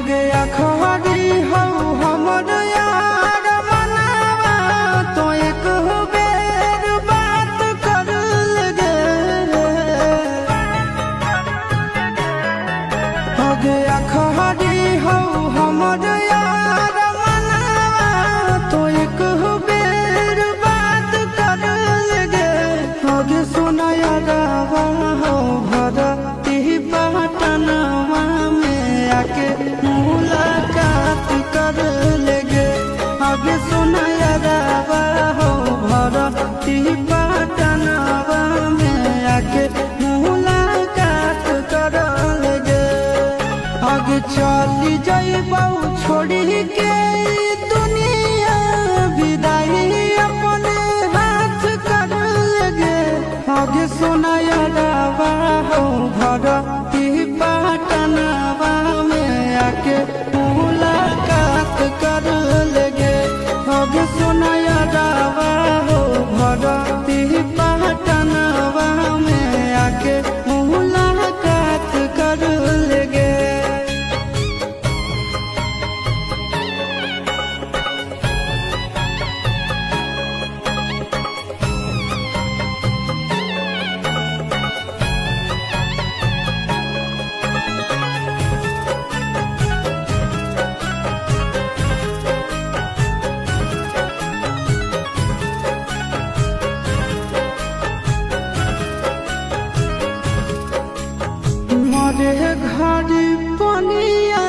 गया खरी हो हमर यार मनावा तो एक बेर बात कर लगे हो गया खरी हो हमर यार मनावा तो एक बेर बात कर लगे हो गे सोना यारावा हो भरती पटनवा में आके मुलाकात कर लेगे आगे सुना यारावा हो भरती पटनवा में आके मुलाकात कर लेगे आगे चली जाइबौ छोड़ी के दुनिया विदाई अपने हाथ कर लेगे आगे सुना यारावा हो भरती पटनवा में आके मुलाकात कर लेगे आगे सुना यारावा हो भरती पटनवा में आके मुलाकात कर लेगे। मरे घड़ी पनिया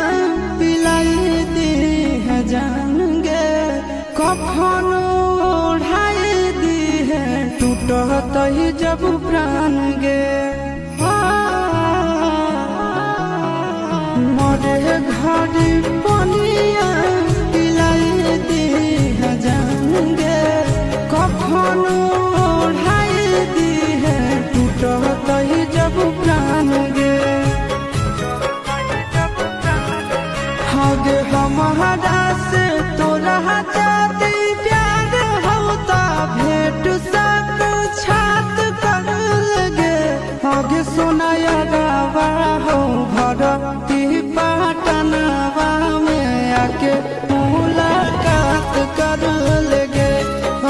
पिलाई दी है जान गे कफन ओढ़ाई दी है टूटत ही जब प्राण गे मरे घड़ी पनिया पिलाई दी है जान गे कफन ओढ़ाई दी है टूटत ही जब प्राण गे आगे हमारा से तोरा जाती प्यार होता भेंट साथ छात कर लगे आगे सोना यारावा हो भरती पटनवा में आके मुलाकात कर लेगे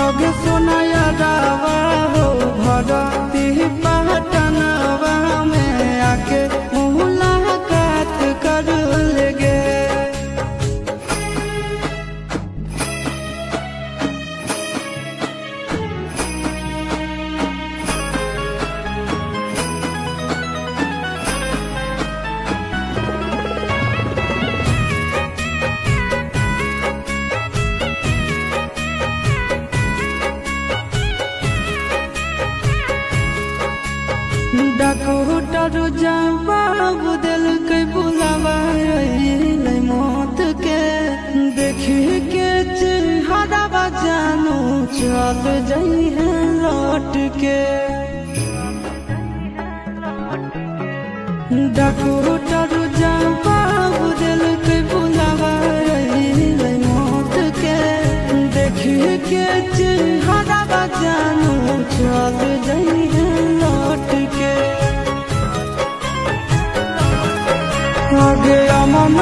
आगे सोना यारावा हो भरती पटनवा में आके मुलाकात कर लेगे। डॉक्टर जवाब दिल के बुलावा मौत के देखी के चेहरा जानू चल जाई है लौट के डॉक्टर जवाब दिल के बुलावा मौत के देखी के चेहरा जानू चल जाई है लौट के आगे अमन